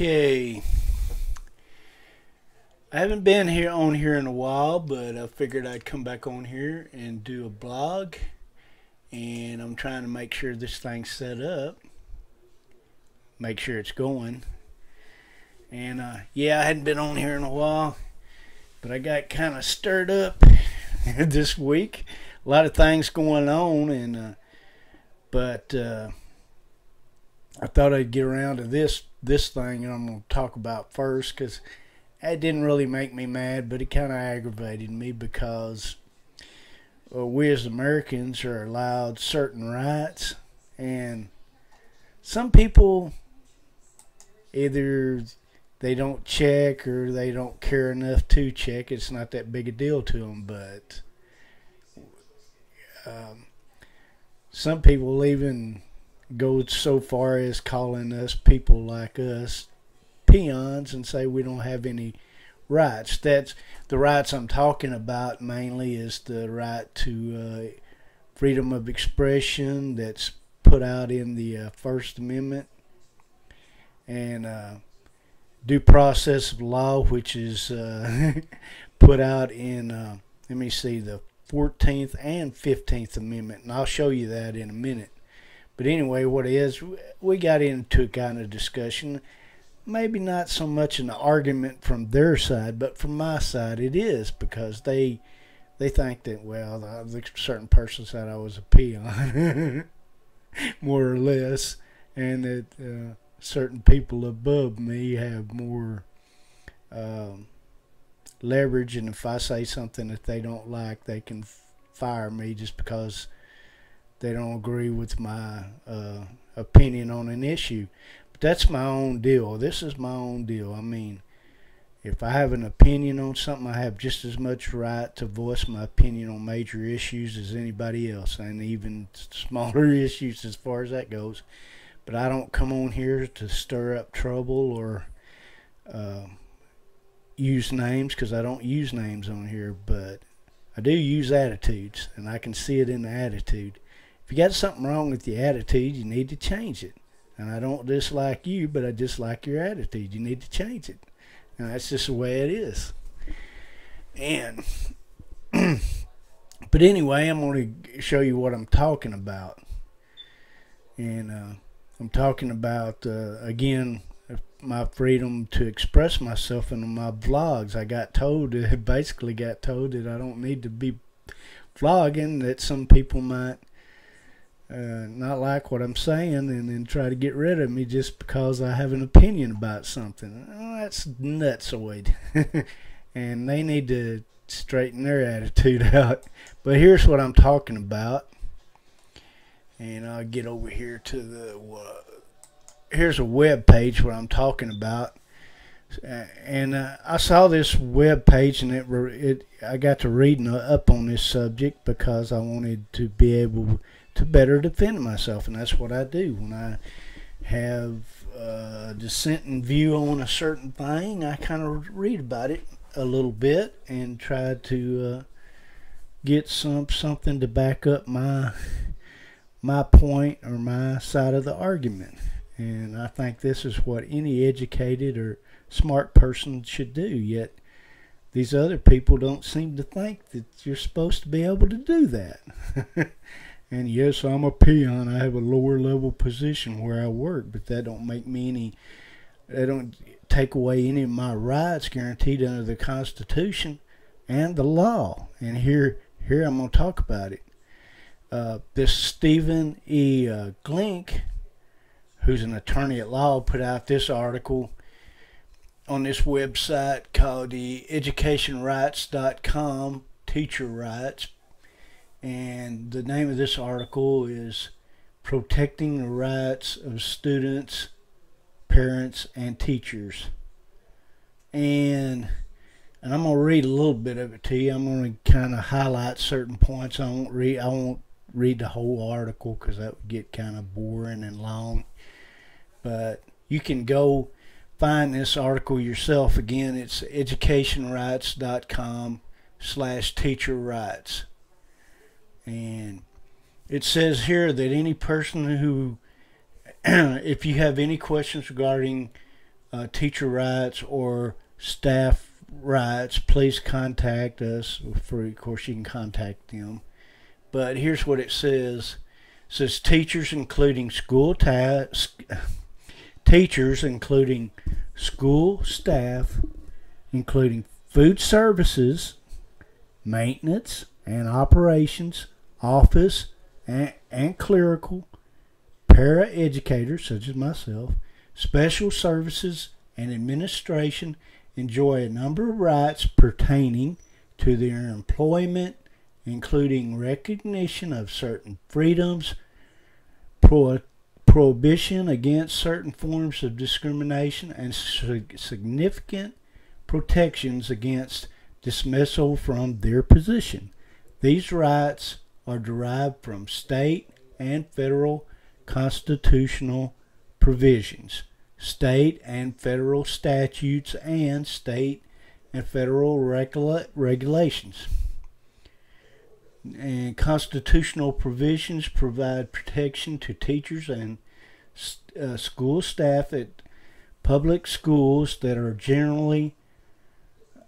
Okay, I haven't been here in a while, but I figured I'd come back on here and do a blog. And I'm trying to make sure this thing's set up, make sure it's going. And yeah, I hadn't been on here in a while, but I got kind of stirred up this week. A lot of things going on, and but I thought I'd get around to this thing, and I'm going to talk about first because it didn't really make me mad, but it kind of aggravated me because we as Americans are allowed certain rights, and some people either they don't check or they don't care enough to check. It's not that big a deal to them, but some people even go so far as calling us people like us peons and say we don't have any rights. That's the rights I'm talking about mainly is the right to freedom of expression that's put out in the First Amendment, and due process of law, which is put out in let me see, the 14th and 15th Amendment, and I'll show you that in a minute. But anyway, what it is, we got into a kind of discussion, maybe not so much an argument from their side, but from my side it is, because they think that, well, the certain person said I was a peon, more or less, and that certain people above me have more leverage, and if I say something that they don't like, they can fire me just because they don't agree with my opinion on an issue. But that's my own deal. This is my own deal. I mean, if I have an opinion on something, I have just as much right to voice my opinion on major issues as anybody else, and even smaller issues as far as that goes. But I don't come on here to stir up trouble or use names, because I don't use names on here, but I do use attitudes, and I can see it in the attitude. If you got something wrong with your attitude, you need to change it. And I don't dislike you, but I dislike your attitude. You need to change it. And that's just the way it is. And but anyway, I'm going to show you what I'm talking about. And I'm talking about, again, my freedom to express myself in my vlogs. I basically got told that I don't need to be vlogging, that some people might not like what I'm saying and then try to get rid of me just because I have an opinion about something. Oh, that's nutsoid. And they need to straighten their attitude out. But here's what I'm talking about. And I'll get over here to the here's a web page what I'm talking about. And I saw this web page, and I got to reading up on this subject because I wanted to be able to better defend myself, and that's what I do when I have a dissenting view on a certain thing. I kind of read about it a little bit and try to get something to back up my point or my side of the argument. And I think this is what any educated or smart person should do, yet these other people don't seem to think that you're supposed to be able to do that. And yes, I'm a peon. I have a lower level position where I work, but that don't take away any of my rights guaranteed under the Constitution and the law. And here I'm going to talk about it. This Stephen E. Glink, who's an attorney at law, put out this article on this website called the educationrights.com, teacher rights. And the name of this article is Protecting the Rights of Students, Parents, and Teachers. And I'm going to read a little bit of it to you. I'm going to kind of highlight certain points. I won't read the whole article because that would get kind of boring and long. But you can go find this article yourself. Again, it's educationrights.com/teacher rights. And it says here that any person who, if you have any questions regarding teacher rights or staff rights, please contact us. Of course, you can contact them. But here's what it says. It says teachers, including teachers, including school staff, including food services, maintenance and operations, office and clerical, para-educators such as myself, special services and administration enjoy a number of rights pertaining to their employment, including recognition of certain freedoms, prohibition against certain forms of discrimination, and significant protections against dismissal from their position. These rights are derived from state and federal constitutional provisions, state and federal statutes, and state and federal regulations. And constitutional provisions provide protection to teachers and school staff at public schools that are generally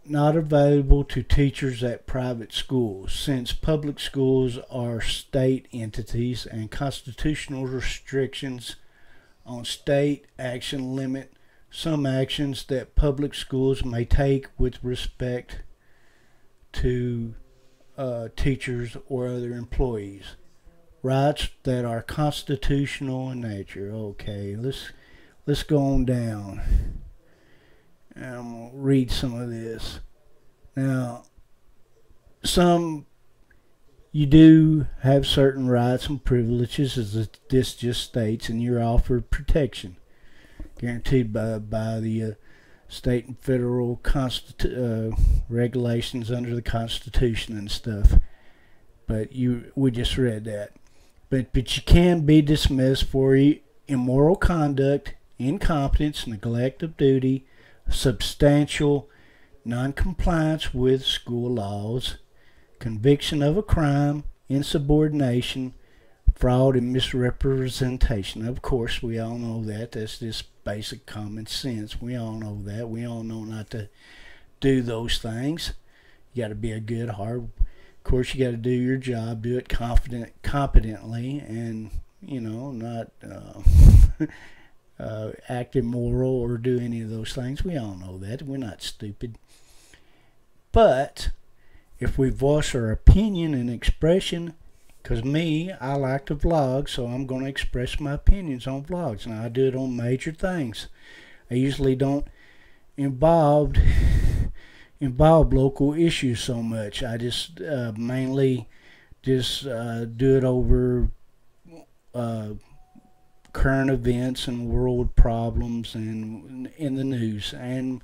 not available to teachers at private schools, since public schools are state entities and constitutional restrictions on state action limit some actions that public schools may take with respect to teachers or other employees. Rights that are constitutional in nature. Okay, let's go on down. And I'm going to read some of this. Now, you do have certain rights and privileges, as this just states, and you're offered protection, guaranteed by the state and federal regulations under the Constitution and stuff. But we just read that. But you can be dismissed for immoral conduct, incompetence, neglect of duty, substantial noncompliance with school laws, conviction of a crime, insubordination, fraud, and misrepresentation. Of course, we all know that. That's just basic common sense. We all know that. We all know not to do those things. You got to be a good, hard. Of course, you got to do your job, do it competently, and not act immoral or do any of those things. We all know that. We're not stupid. But if we voice our opinion and expression, because I like to vlog, so I'm going to express my opinions on vlogs. Now, I do it on major things. I usually don't involve local issues so much. I just mainly just do it over current events and world problems and in the news. And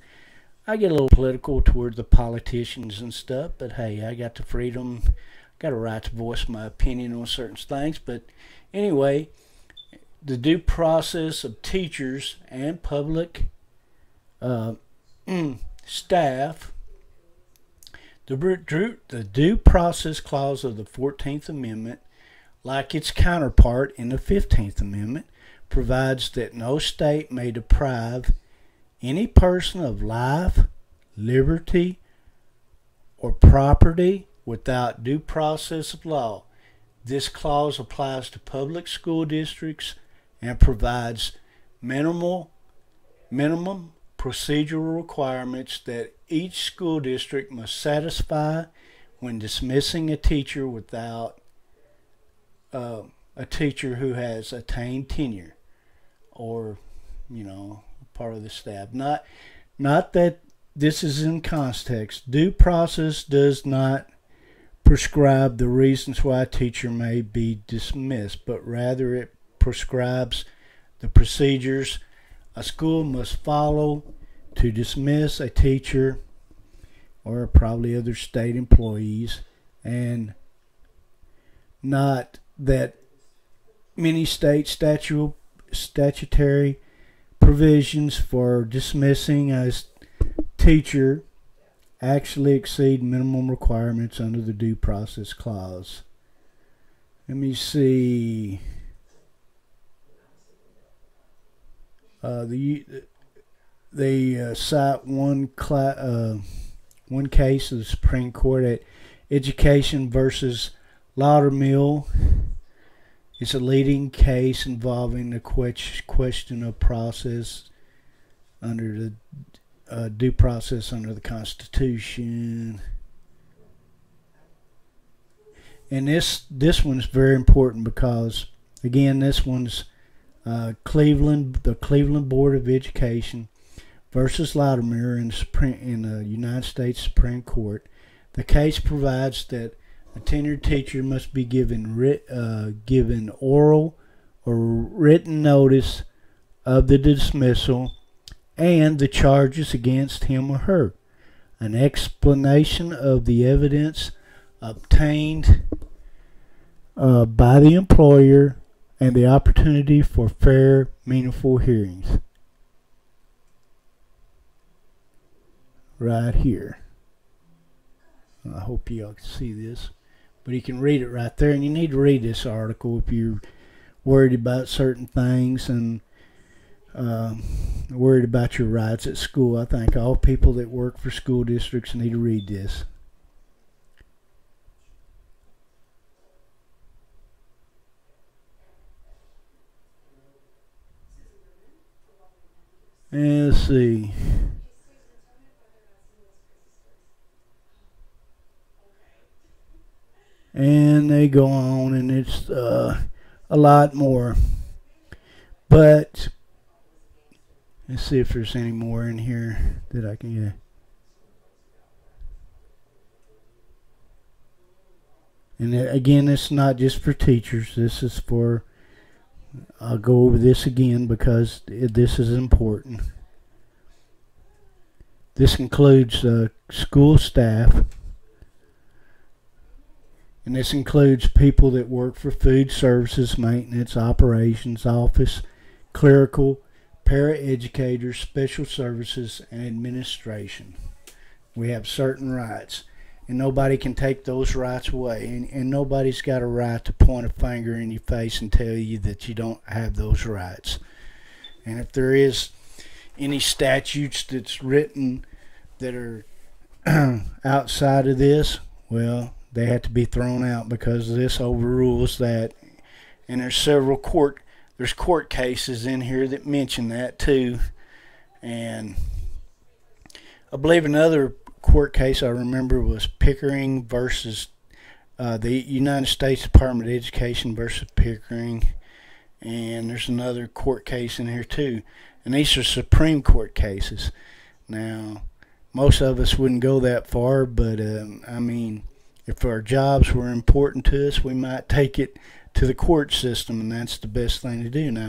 I get a little political toward the politicians and stuff, but hey, I got the freedom, got a right to voice my opinion on certain things. But anyway, the due process of teachers and public staff, the due process clause of the 14th Amendment, like its counterpart in the 15th Amendment, provides that no state may deprive any person of life, liberty, or property without due process of law. This clause applies to public school districts and provides minimum procedural requirements that each school district must satisfy when dismissing a teacher without a teacher who has attained tenure or part of the staff. Not that this is in context. Due process does not prescribe the reasons why a teacher may be dismissed, but rather it prescribes the procedures a school must follow to dismiss a teacher or probably other state employees, and not that many state statutory provisions for dismissing a teacher actually exceed minimum requirements under the due process clause. Let me see. they cite one case of the Supreme Court at Education versus Loudermill. It's a leading case involving the question of process under the due process under the Constitution. And this one's very important because, again, this one's the Cleveland Board of Education versus Loudermill in the United States Supreme Court. The case provides that a tenured teacher must be given oral or written notice of the dismissal and the charges against him or her, an explanation of the evidence obtained by the employer, and the opportunity for fair, meaningful hearings. Right here. I hope y'all can see this. But you can read it right there, and you need to read this article if you're worried about certain things and worried about your rights at school. I think all people that work for school districts need to read this. And let's see. And they go on, and it's a lot more. But let's see if there's any more in here that I can get. And again, it's not just for teachers. This is for, I'll go over this again because this is important. This includes school staff. And this includes people that work for food services, maintenance, operations, office, clerical, paraeducators, special services, and administration. We have certain rights, and nobody can take those rights away. And nobody's got a right to point a finger in your face and tell you that you don't have those rights. And if there is any statutes that's written that are outside of this, well, they have to be thrown out because this overrules that. And there's several court cases in here that mention that too. And I believe another court case I remember was Pickering versus the United States Department of Education versus Pickering. And there's another court case in here too. And these are Supreme Court cases. Now, most of us wouldn't go that far, but I mean, if our jobs were important to us, we might take it to the court system, and that's the best thing to do. Now, I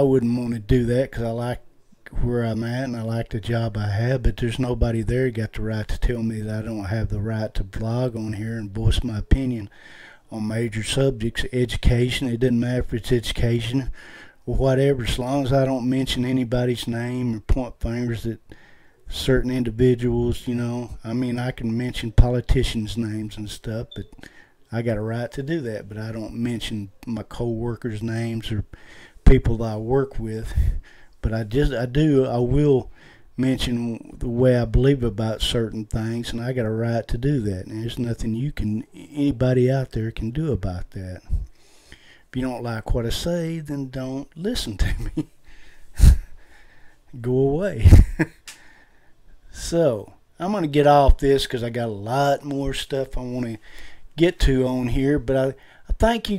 wouldn't want to do that because I like where I'm at and I like the job I have, but there's nobody there got the right to tell me that I don't have the right to blog on here and voice my opinion on major subjects. Education, it doesn't matter if it's education or whatever, as long as I don't mention anybody's name or point fingers at certain individuals, you know. I mean, I can mention politicians' names and stuff, but I got a right to do that. But I don't mention my co-workers' names or people that I work with. But I will mention the way I believe about certain things, and I got a right to do that. And there's nothing anybody out there can do about that. If you don't like what I say, then don't listen to me. Go away. So, I'm going to get off this because I got a lot more stuff I want to get to on here. But I think you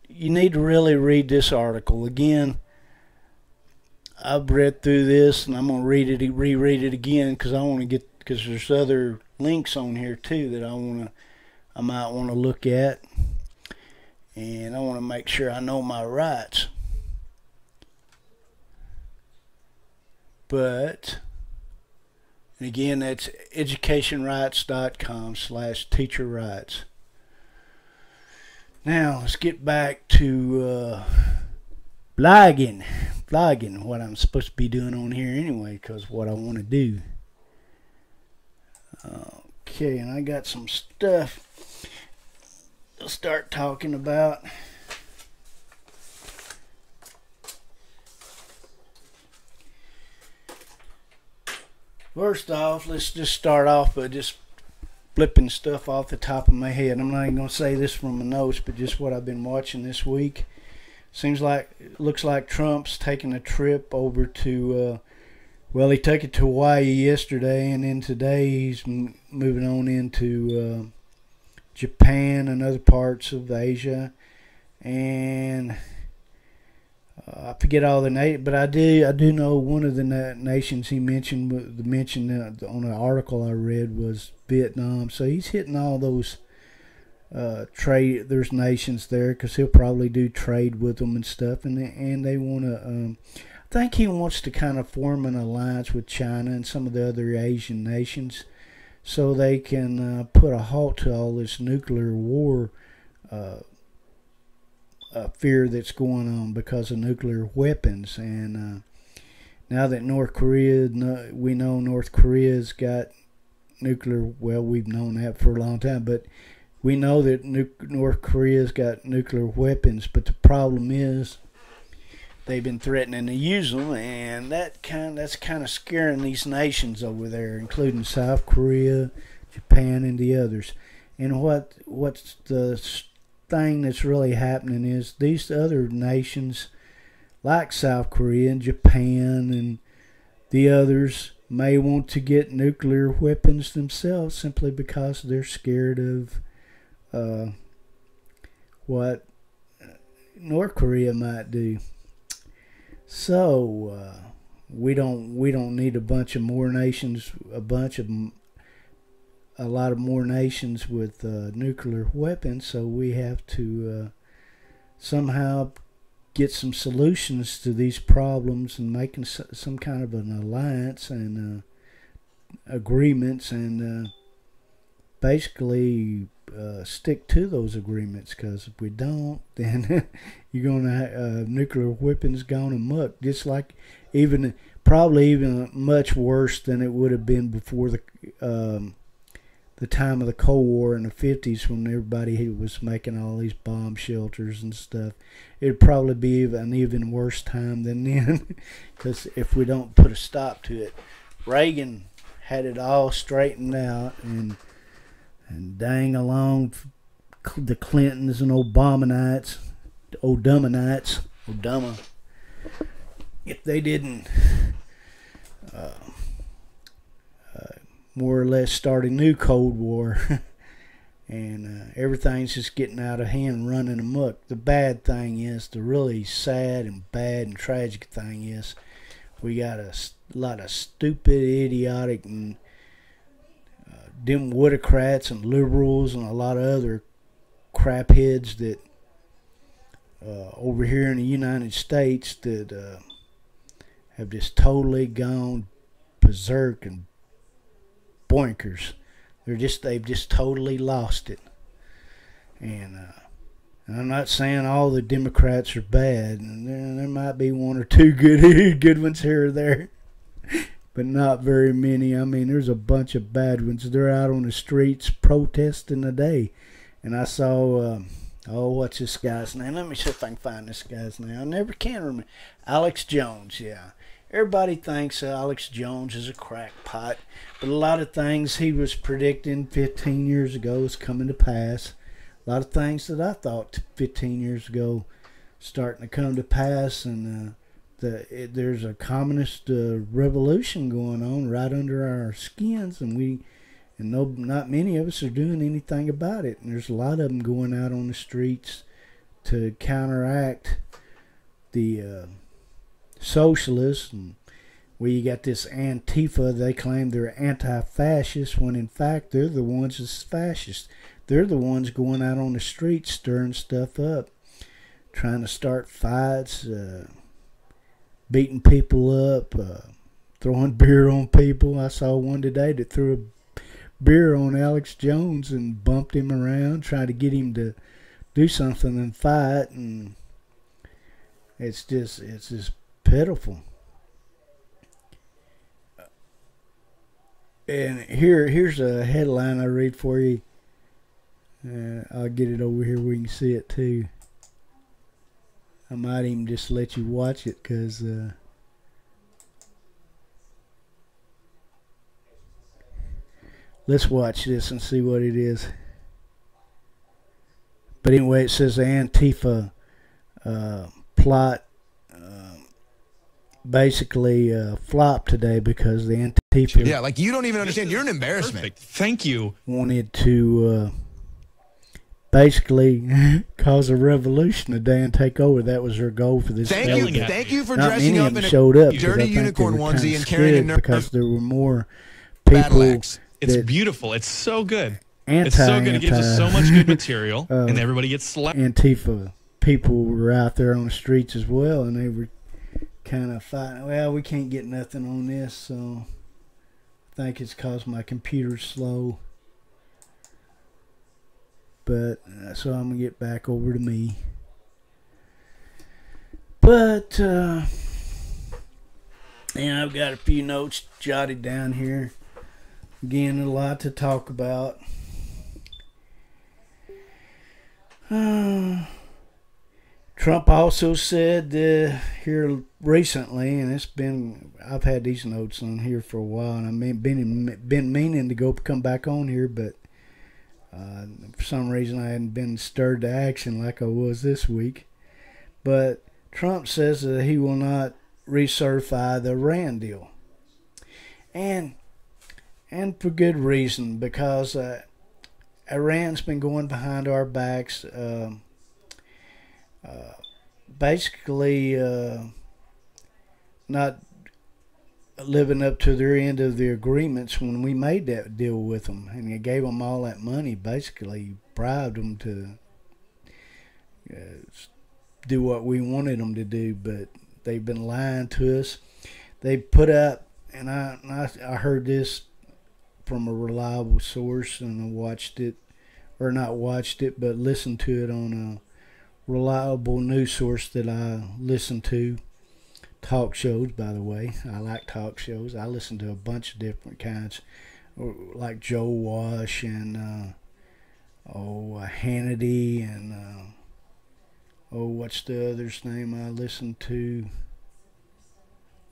need to really read this article. Again, I've read through this, and I'm going to reread it again because because there's other links on here too that I might want to look at. And I want to make sure I know my rights. But again, that's educationrights.com/teacher rights. Now, let's get back to blogging, what I'm supposed to be doing on here anyway, because what I want to do. Okay, and I got some stuff to start talking about. First off, let's just start off by just flipping stuff off the top of my head. I'm not even going to say this from my notes, but just what I've been watching this week. Looks like Trump's taking a trip over to, well, he took it to Hawaii yesterday, and then today he's moving on into Japan and other parts of Asia. And I forget all the names, but I do know one of the nations he mentioned on an article I read was Vietnam. So he's hitting all those trade. There's nations there because he'll probably do trade with them and stuff, and they want to. I think he wants to kind of form an alliance with China and some of the other Asian nations, so they can put a halt to all this nuclear war. Fear that's going on because of nuclear weapons, and now that we know North Korea's got nuclear. Well, we've known that for a long time, but we know that North Korea's got nuclear weapons. But the problem is they've been threatening to use them, and that's kind of scaring these nations over there, including South Korea, Japan, and the others. And what's the thing that's really happening is these other nations like South Korea and Japan and the others may want to get nuclear weapons themselves simply because they're scared of what North Korea might do. So we don't need a lot of more nations with nuclear weapons, so we have to somehow get some solutions to these problems and making some kind of an alliance and agreements, and basically stick to those agreements, because if we don't, then you're gonna nuclear weapons gone amok, just like probably even much worse than it would have been before the time of the Cold War in the 50s, when everybody was making all these bomb shelters and stuff. It'd probably be an even worse time than then, because if we don't put a stop to it. Reagan had it all straightened out, and dang along the Clintons and Obama, if they didn't more or less start a new Cold War, and everything's just getting out of hand, running amok. The bad thing is, the really sad and bad and tragic thing is, we got a lot of stupid, idiotic, and Democrats and liberals and a lot of other crapheads that over here in the United States that have just totally gone berserk and boinkers. They've just totally lost it. And I'm not saying all the Democrats are bad, and there might be one or two good ones here or there, but not very many. I mean, there's a bunch of bad ones. They're out on the streets protesting today, and I saw what's this guy's name? Let me see if I can find this guy's name. I never can remember. Alex Jones, yeah. Everybody thinks Alex Jones is a crackpot, but a lot of things he was predicting 15 years ago is coming to pass. A lot of things that I thought 15 years ago starting to come to pass, and there's a communist revolution going on right under our skins, and not many of us are doing anything about it. And there's a lot of them going out on the streets to counteract the socialists, and where you got this Antifa. They claim they're anti-fascist when in fact they're the ones that's fascist. They're the ones going out on the streets stirring stuff up, trying to start fights, beating people up, throwing beer on people. I saw one today that threw a beer on Alex Jones and bumped him around, trying to get him to do something and fight, and it's just pitiful. And here's a headline I read for you. I'll get it over here where you can see it too. I might even just let you watch it, because Let's watch this and see what it is. But anyway, it says the Antifa plot basically flopped today because the Antifa. Yeah, like you don't even understand. You're an embarrassment. Perfect. Thank you. Wanted to basically cause a revolution today and take over. That was their goal for this. Thank you for Not dressing many up of them in showed a up dirty unicorn onesie and carrying a because there were more battle people. axe. It's beautiful. It's so good. Anti, it's so good. It gives us so much good material, and everybody gets slapped. Antifa people were out there on the streets as well, and they were kind of fighting. Well, we can't get nothing on this, so I think it's because my computer's slow. But so I'm gonna get back over to me. But I've got a few notes jotted down here. Again, a lot to talk about. Trump also said here recently, and I've had these notes on here for a while, and I've been meaning to come back on here, but for some reason I hadn't been stirred to action like I was this week. But Trump says that he will not recertify the Iran deal, and for good reason, because Iran's been going behind our backs, basically not living up to their end of the agreements when we made that deal with them, and you gave them all that money, basically bribed them to do what we wanted them to do, but they've been lying to us. They put up, and I heard this from a reliable source, and I watched it, or not watched it, but listened to it on a reliable news source that I listen to. Talk shows, by the way. I like talk shows. I listen to a bunch of different kinds, like Joe Wash and Hannity and what's the other's name I listen to?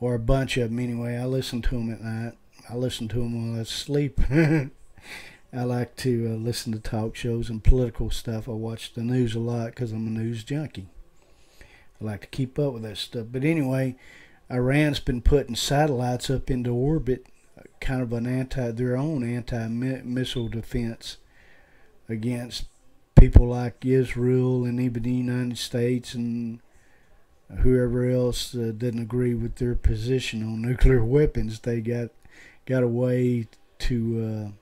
Or a bunch of them anyway. I listen to them at night. I listen to them while I sleep. I like to listen to talk shows and political stuff. I watch the news a lot because I'm a news junkie. I like to keep up with that stuff. But anyway, Iran's been putting satellites up into orbit, kind of their own anti-missile defense against people like Israel and even the United States and whoever else didn't agree with their position on nuclear weapons. They got a way to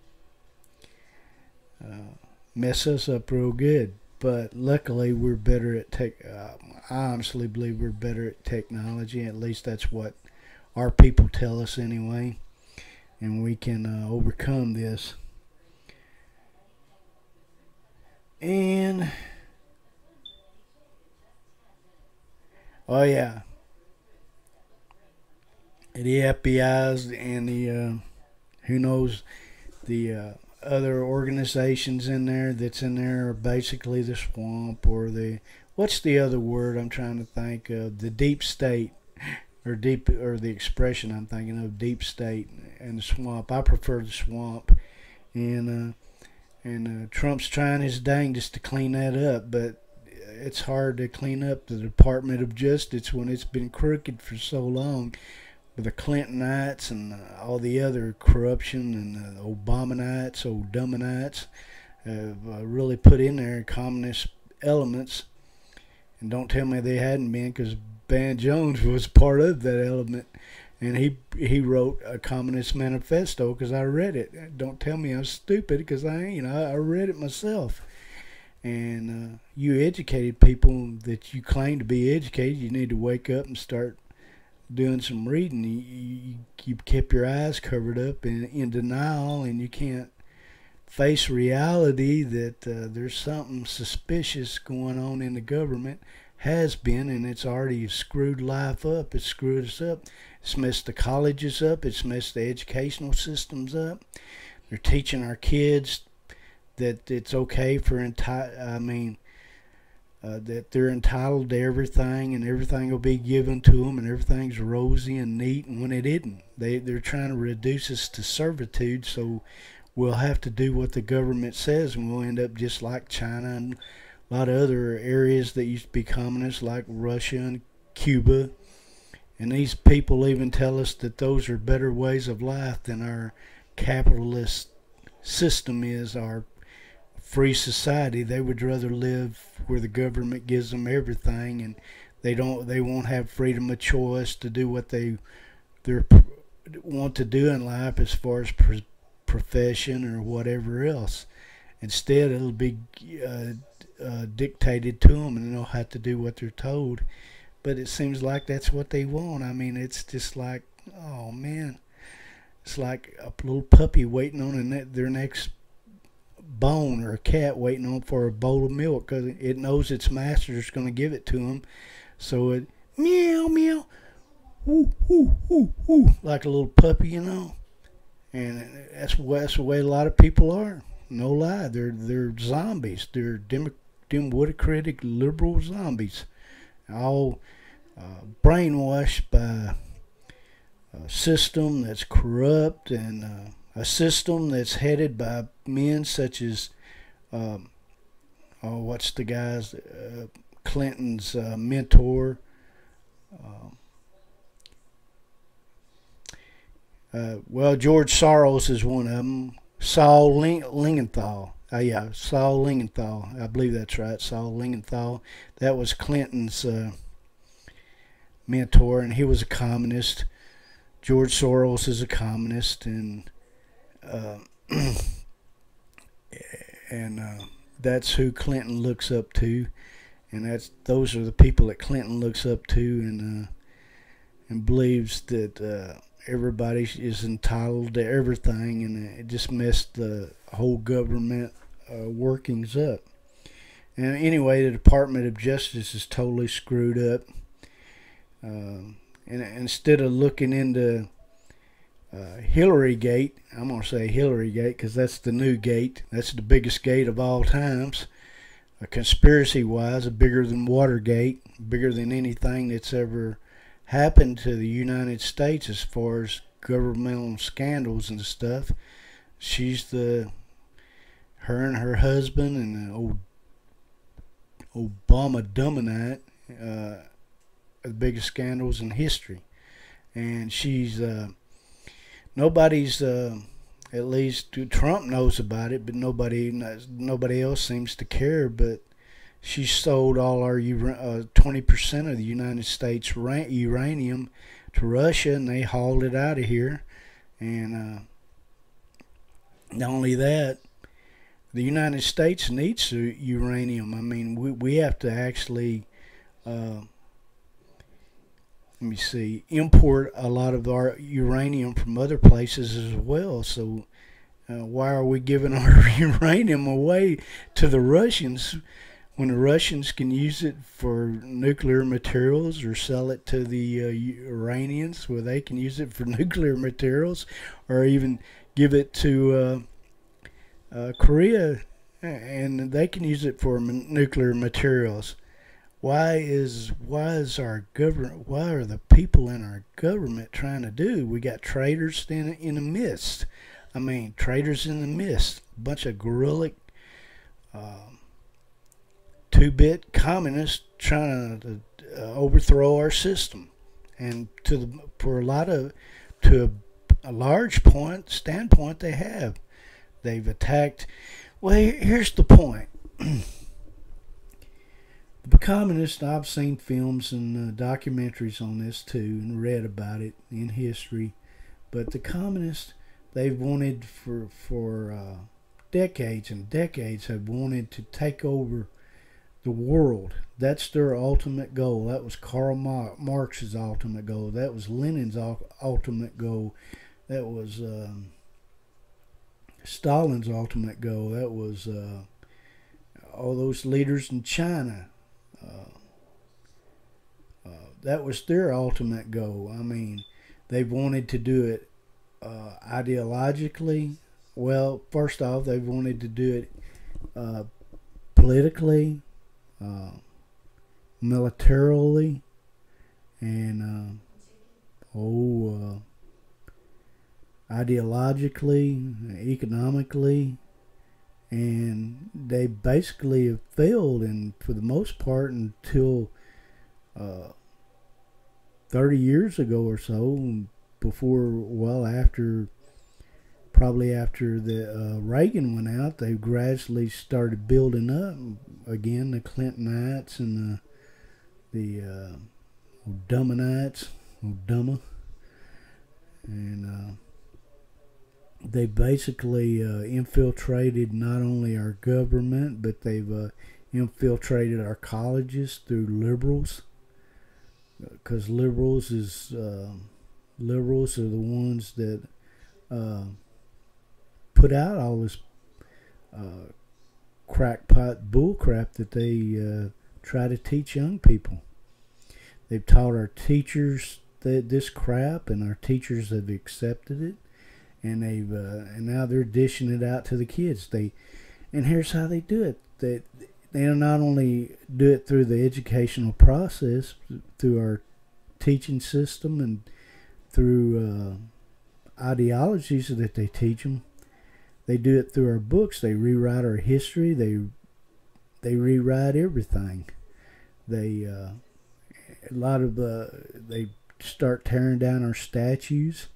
mess us up real good. But luckily, we're better at I honestly believe we're better at technology. At least that's what our people tell us anyway. And we can overcome this. And oh yeah, the FBI's and the who knows, the other organizations in there are basically the swamp, or what's the other word I'm trying to think of? The deep state, or the expression I'm thinking of, deep state and the swamp. I prefer the swamp, and Trump's trying his dangest to clean that up, but it's hard to clean up the Department of Justice when it's been crooked for so long. With the Clintonites and all the other corruption, and the Obamanites, old Dumbanites, have really put in there communist elements. And don't tell me they hadn't been, because Van Jones was part of that element, and he wrote a communist manifesto because I read it. Don't tell me I'm stupid, because I ain't. I read it myself. And you educated people that you claim to be educated, you need to wake up and start doing some reading. You kept your eyes covered up in denial, and you can't face reality that there's something suspicious going on in the government. Has been, and it's already screwed life up. It's screwed us up. It's messed the colleges up. It's messed the educational systems up. They're teaching our kids that it's okay for that they're entitled to everything, and everything will be given to them, and everything's rosy and neat, and when it isn't. They're trying to reduce us to servitude so we'll have to do what the government says, and we'll end up just like China and a lot of other areas that used to be communist, like Russia and Cuba. And these people even tell us that those are better ways of life than our capitalist system is, our free society. They would rather live where the government gives them everything, and they won't have freedom of choice to do what they want to do in life as far as profession or whatever else. Instead, it'll be dictated to them, and they'll have to do what they're told. But it seems like that's what they want. I mean, it's just like, oh man, it's like a little puppy waiting on their next bone, or a cat waiting on for a bowl of milk, because it knows its master is going to give it to him. So it meow meow, woo woo woo woo, like a little puppy, you know. And that's the way a lot of people are. No lie, they're zombies. They're democratic liberal zombies, all brainwashed by a system that's corrupt, and a system that's headed by men such as what's the guy's Clinton's mentor, well, George Soros is one of them. Saul Lingenthal. Yeah, Saul Lingenthal. I believe that's right. Saul Lingenthal. That was Clinton's mentor, and he was a communist. George Soros is a communist, and that's who Clinton looks up to, and those are the people that Clinton looks up to, and believes that everybody is entitled to everything, and it just messed the whole government workings up. And anyway, the Department of Justice is totally screwed up. And instead of looking into Hillary Gate, I'm going to say Hillary Gate because that's the new gate. That's the biggest gate of all times. Conspiracy-wise, bigger than Watergate, bigger than anything that's ever happened to the United States as far as governmental scandals and stuff. She's her and her husband and the old Obama Dumminite, the biggest scandals in history. And she's nobody's at least Trump knows about it, but nobody else seems to care. But she sold all our 20% of the United States uranium to Russia, and they hauled it out of here. And not only that, the United States needs uranium. I mean, we have to actually, import a lot of our uranium from other places as well. So why are we giving our uranium away to the Russians when the Russians can use it for nuclear materials, or sell it to the Iranians where they can use it for nuclear materials, or even give it to Korea and they can use it for nuclear materials? Why are the people in our government trying to do? We got traitors in the midst. I mean, traitors in the midst. A bunch of guerrilla, two-bit communists trying to overthrow our system. And to a large standpoint, they have. They've attacked. Well, here's the point. The communists, I've seen films and documentaries on this too, and read about it in history. But the communists, they've wanted for decades and decades, have wanted to take over the world. That's their ultimate goal. That was Karl Marx's ultimate goal. That was Lenin's ultimate goal. That was Stalin's ultimate goal. That was all those leaders in China. That was their ultimate goal. I mean, they wanted to do it ideologically. Well, first off, they wanted to do it politically, militarily, and ideologically, economically, and they basically have failed, and for the most part until 30 years ago or so, probably after the Reagan went out, they gradually started building up again, the Clintonites and the Dummanites, and they basically infiltrated not only our government, but they've infiltrated our colleges through liberals, because liberals are the ones that put out all this crackpot bullcrap that they try to teach young people. They've taught our teachers this crap, and our teachers have accepted it. And and now they're dishing it out to the kids. And here's how they do it. They not only do it through the educational process, through our teaching system, and through ideologies that they teach them. They do it through our books. They rewrite our history. They rewrite everything. They start tearing down our statues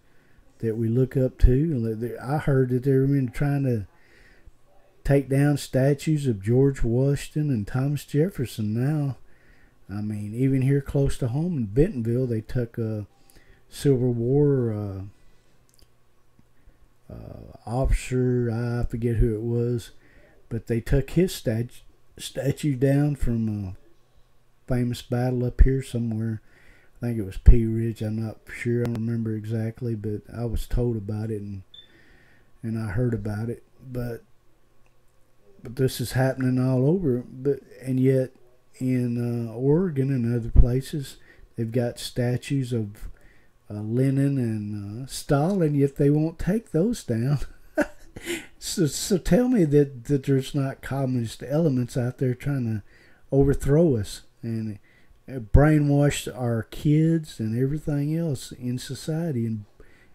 that we look up to. I heard that they're even trying to take down statues of George Washington and Thomas Jefferson now. I mean, even here close to home in Bentonville, they took a Civil War officer, I forget who it was, but they took his statue down from a famous battle up here somewhere. I think it was Pea Ridge. I'm not sure. I don't remember exactly, but I was told about it and I heard about it. But this is happening all over. And yet in Oregon and other places, they've got statues of Lenin and Stalin, yet they won't take those down. So tell me that there's not communist elements out there trying to overthrow us and brainwash our kids and everything else in society,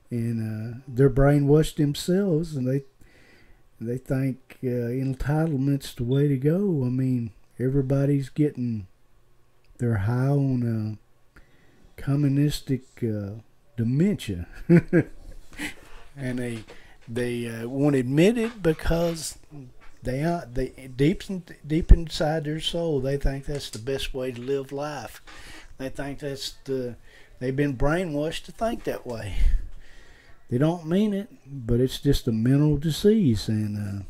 and they're brainwashed themselves, and they think entitlement's the way to go. I mean, everybody's getting their high on communistic dementia, and they won't admit it because they deep inside their soul, they think that's the best way to live life. They think they've been brainwashed to think that way. They don't mean it, but it's just a mental disease, and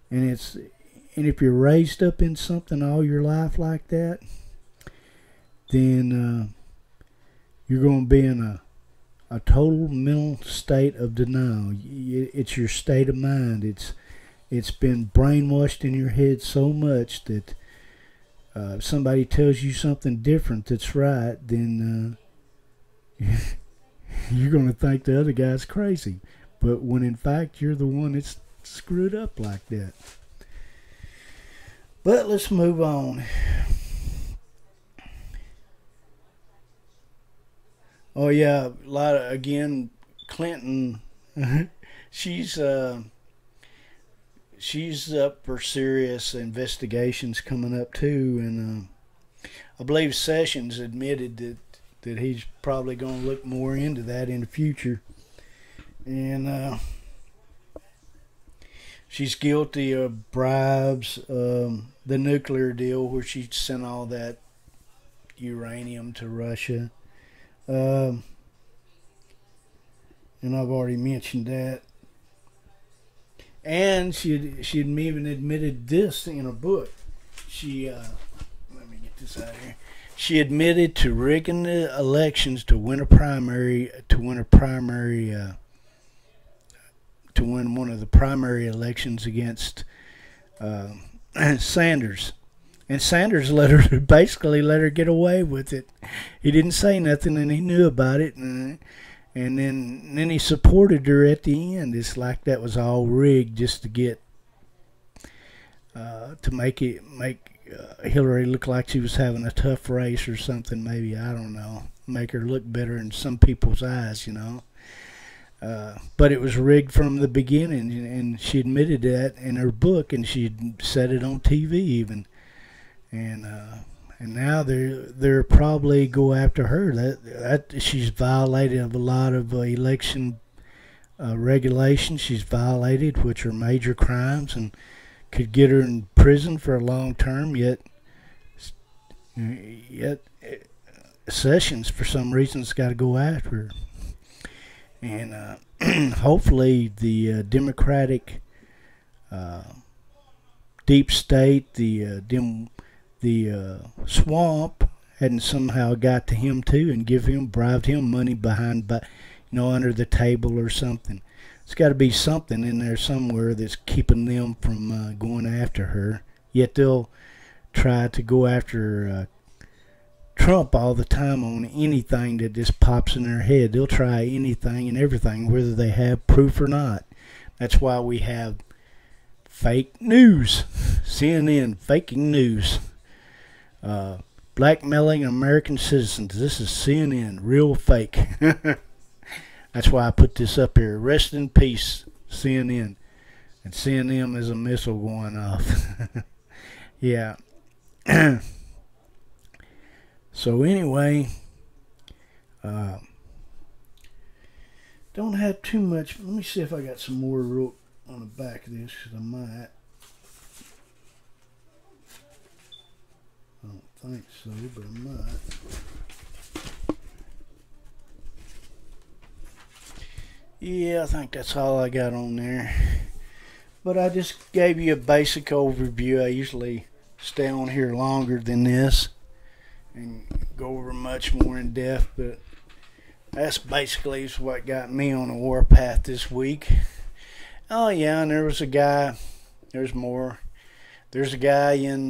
if you're raised up in something all your life like that, then you're going to be in a total mental state of denial. It's your state of mind. It's been brainwashed in your head so much that if somebody tells you something different that's right, then you're going to think the other guy's crazy. But when in fact you're the one that's screwed up like that. But let's move on. Oh yeah, Clinton. She's up for serious investigations coming up too, and I believe Sessions admitted that he's probably going to look more into that in the future, and she's guilty of bribes, the nuclear deal where she sent all that uranium to Russia. And I've already mentioned that. And she even admitted this in a book. Let me get this out of here. She admitted to rigging the elections to win one of the primary elections against Sanders. And Sanders basically let her get away with it. He didn't say nothing, and he knew about it, and then he supported her at the end. It's like that was all rigged just to get to make Hillary look like she was having a tough race or something. Maybe, I don't know, make her look better in some people's eyes, you know. But it was rigged from the beginning, and she admitted that in her book, and she said it on TV even. And now they're probably go after her. That she's violated a lot of election regulations. She's violated, which are major crimes, and could get her in prison for a long term. Yet Sessions, for some reason, has got to go after her. And hopefully the Democratic deep state, the swamp, hadn't somehow got to him too and bribed him money under the table or something. There's got to be something in there somewhere that's keeping them from going after her. Yet they'll try to go after Trump all the time on anything that just pops in their head. They'll try anything and everything, whether they have proof or not. That's why we have fake news. CNN faking news. Blackmailing American citizens. This is CNN, real fake. That's why I put this up here. Rest in peace, CNN. And CNN is a missile going off. Yeah. So anyway, don't have too much. Let me see if I got some more rope on the back of this, because I might. I don't think so, but I might. Yeah, I think that's all I got on there. But I just gave you a basic overview. I usually stay on here longer than this and go over much more in depth, but that's basically what got me on the warpath this week. Oh yeah, and there was a guy. There's more. There's a guy in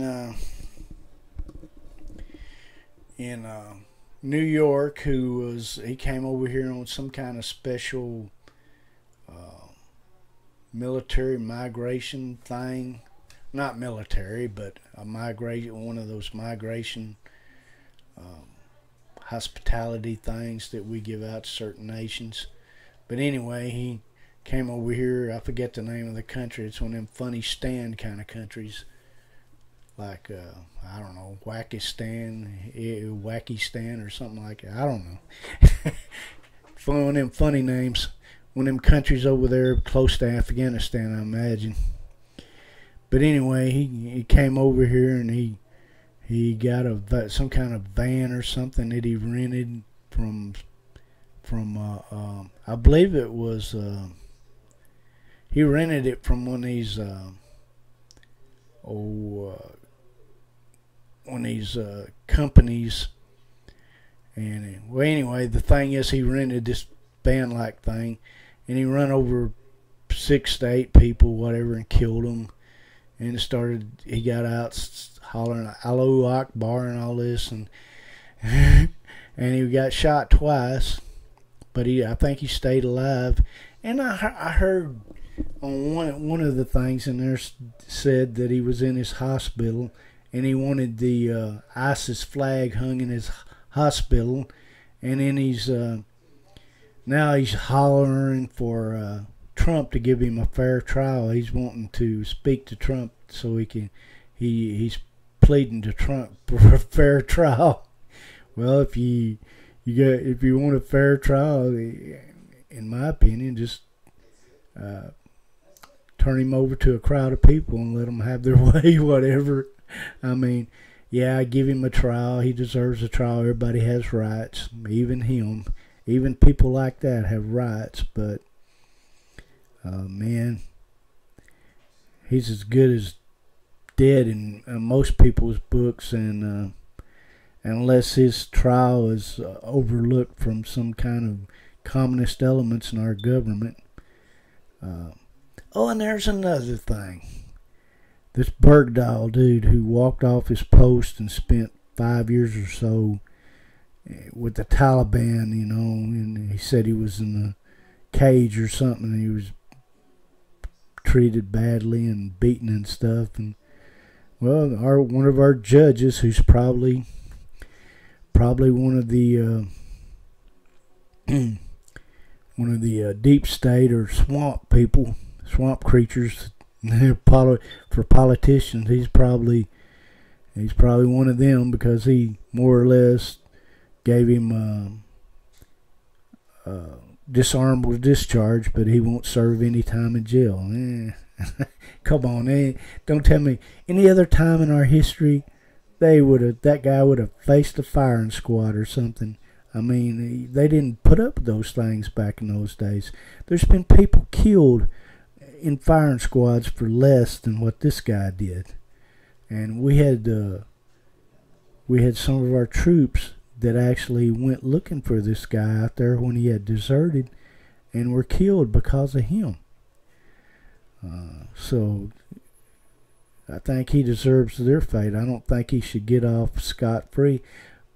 New York he came over here on some kind of special military migration thing. Not military, but one of those migration hospitality things that we give out to certain nations. But anyway, he came over here. I forget the name of the country. It's one of them funny stand kind of countries, like I don't know, Wackistan or something like that. I don't know. One of them funny names. One of them countries over there close to Afghanistan, I imagine. But anyway, he came over here and he got some kind of van or something that he rented from I believe it was he rented it from one of these companies. And well, anyway, the thing is, he rented this van-like thing, and he run over 6 to 8 people, whatever, and killed them. And he got out hollering Allahu Akbar and all this, and and he got shot twice, but I think he stayed alive. And I heard on one of the things in there said that he was in his hospital and he wanted the ISIS flag hung in his hospital, and then now he's hollering for Trump to give him a fair trial. He's wanting to speak to Trump so he's pleading to Trump for a fair trial. Well, if you want a fair trial, in my opinion, just turn him over to a crowd of people and let them have their way, whatever. I mean, yeah, give him a trial. He deserves a trial. Everybody has rights, even him. Even people like that have rights, but man, he's as good as dead in most people's books, and unless his trial is overlooked from some kind of communist elements in our government. And there's another thing. This Bergdahl dude who walked off his post and spent 5 years or so with the Taliban, and he said he was in a cage or something, and he was treated badly and beaten and stuff. And well, one of our judges, who's probably one of the one of the deep state or swamp people, swamp creatures. For politicians, he's probably one of them, because he more or less gave him dishonorable discharge, but he won't serve any time in jail. Come on, don't tell me any other time in our history that guy would have faced a firing squad or something. I mean, they didn't put up with those things back in those days. There's been people killed in firing squads for less than what this guy did, and we had some of our troops that actually went looking for this guy out there when he had deserted, and were killed because of him. So I think he deserves their fate. I don't think he should get off scot-free.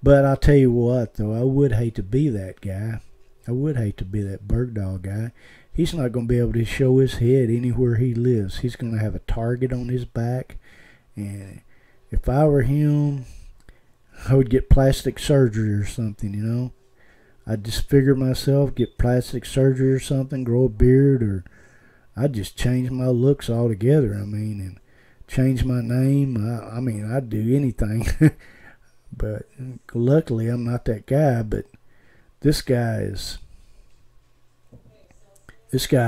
But I'll tell you what, though, I would hate to be that guy. I would hate to be that Bergdahl guy. He's not going to be able to show his head anywhere he lives. He's going to have a target on his back. And if I were him, I would get plastic surgery or something, you know. I'd disfigure myself, get plastic surgery or something, grow a beard, or I'd just change my looks altogether, and change my name. I mean, I'd do anything. But luckily, I'm not that guy. But this guy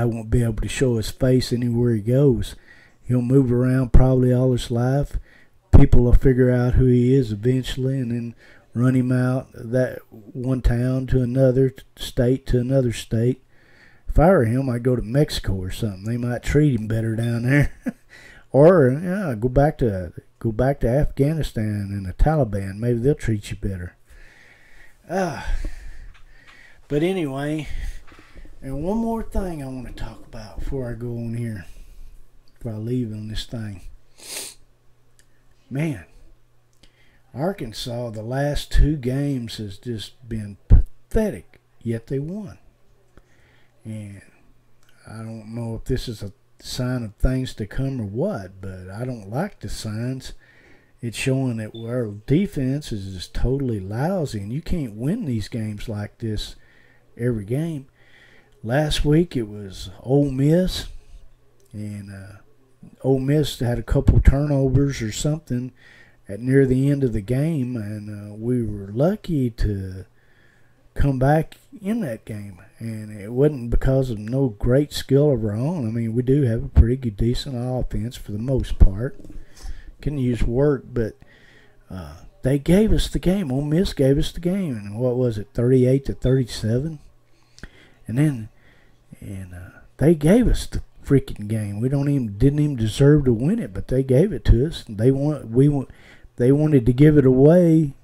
won't be able to show his face anywhere he goes. He'll move around probably all his life. People will figure out who he is eventually, and then run him out that one town to another state to another state. If I were him, I'd go to Mexico or something. They might treat him better down there. Or go back to Afghanistan and the Taliban. Maybe they'll treat you better. But anyway, and one more thing I want to talk about before I go on here, before I leave on this thing. Man, Arkansas, the last 2 games has just been pathetic, yet they won. And I don't know if this is a sign of things to come or what, but I don't like the signs. It's showing that our defense is just totally lousy, and you can't win these games like this every game. Last week it was Ole Miss, and Ole Miss had a couple turnovers or something at near the end of the game, and we were lucky to come back in that game. And it wasn't because of no great skill of our own. I mean, we do have a pretty good, decent offense for the most part. Can use work, but they gave us the game. Ole Miss gave us the game, and what was it, 38-37? And they gave us the freaking game. We didn't even deserve to win it, but they gave it to us. They wanted to give it away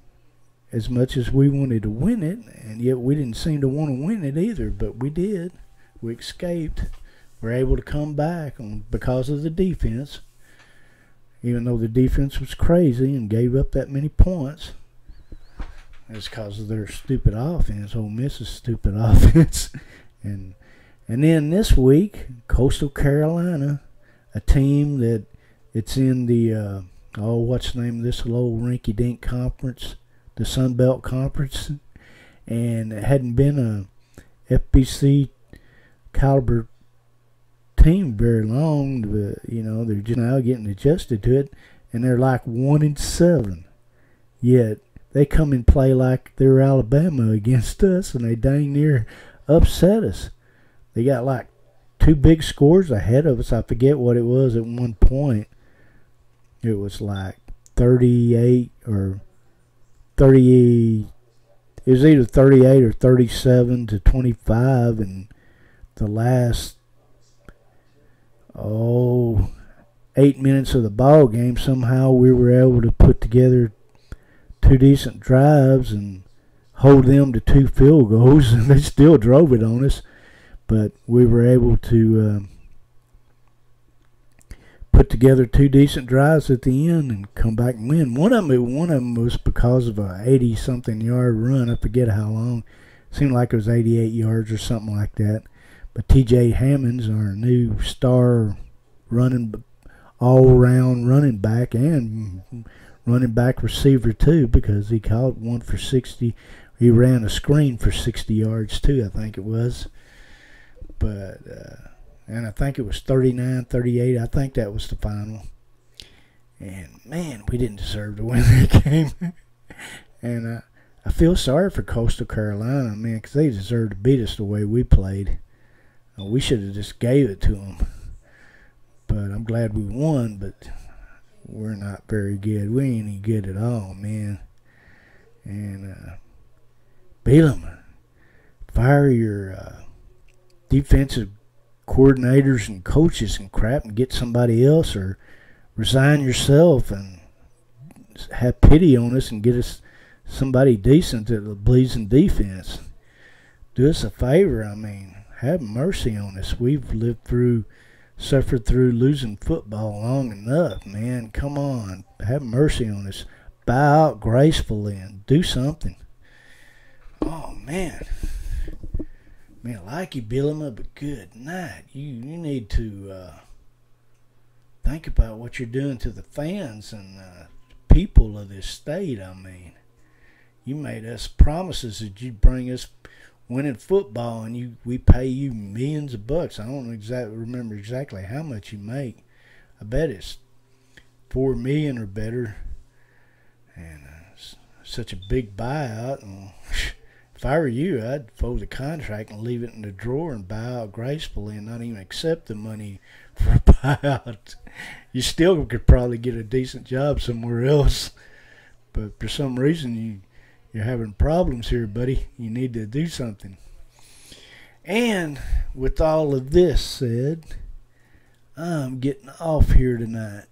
as much as we wanted to win it, and yet we didn't seem to want to win it either, but we did. We escaped. We're able to come back because of the defense, even though the defense was crazy and gave up that many points. It's because of their stupid offense, Ole Miss's stupid offense. And then this week, Coastal Carolina, a team that it's in the, what's the name of this little rinky-dink conference? The Sun Belt Conference, and it hadn't been a FBC caliber team very long, but they're just now getting adjusted to it, and they're like 1-7. Yet they come and play like they're Alabama against us, and they dang near upset us. They got like 2 big scores ahead of us. I forget what it was at one point. It was like 38 or 30, it was either 38 or 37-25, and the last 8 minutes of the ball game, somehow we were able to put together 2 decent drives and hold them to 2 field goals, and they still drove it on us, but we were able to put together 2 decent drives at the end and come back and win. One of them was because of a 80-something yard run. I forget how long. It seemed like it was 88 yards or something like that. But T.J. Hammonds, our new star all-around running back and running back receiver too, because he caught one for 60. He ran a screen for 60 yards too, I think it was. But and I think it was 39-38. I think that was the final. And man, we didn't deserve to win that game. And I feel sorry for Coastal Carolina, man, because they deserved to beat us the way we played. We should have just gave it to them. But I'm glad we won, but we're not very good. We ain't any good at all, man. And Bielema, fire your defensive coordinators and coaches and crap and get somebody else, or resign yourself and have pity on us and get us somebody decent that believes in defense. Do us a favor. I mean, have mercy on us. We've suffered through losing football long enough, man. Come on. Have mercy on us. Bow out gracefully and do something. Oh, man. Man, I like you, Bielema, but good night. You need to think about what you're doing to the fans and people of this state. I mean, you made us promises that you'd bring us winning football, and we pay you millions of bucks. I don't remember exactly how much you make. I bet it's $4 million or better, and such a big buyout. And if I were you, I'd fold the contract and leave it in the drawer and buy out gracefully and not even accept the money for a buyout. You still could probably get a decent job somewhere else, but for some reason you're having problems here, buddy. You need to do something. And with all of this said, I'm getting off here tonight.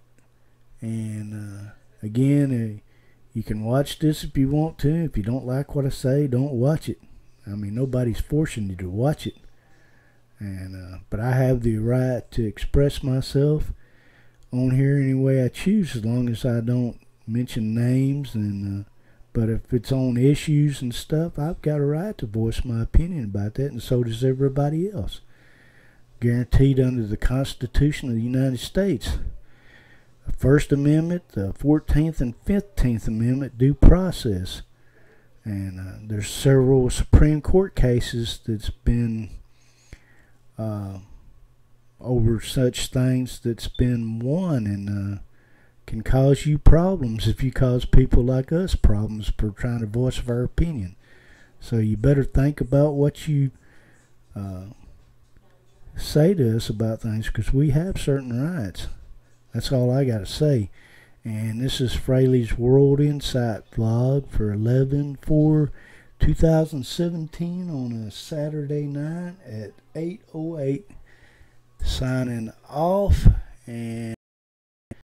And again, you can watch this if you want to. If you don't like what I say, don't watch it. I mean, nobody's forcing you to watch it. And but I have the right to express myself on here any way I choose, as long as I don't mention names. And but if it's on issues and stuff, I've got a right to voice my opinion about that, and so does everybody else. Guaranteed under the Constitution of the United States. The First Amendment, the 14th and 15th Amendment due process. And there's several Supreme Court cases that's been over such things that's been won, and can cause you problems if you cause people like us problems for trying to voice our opinion. So you better think about what you say to us about things, because we have certain rights. That's all I got to say. And this is Fraley's World Insight vlog for 11/4/2017 on a Saturday night at 8:08. Signing off. And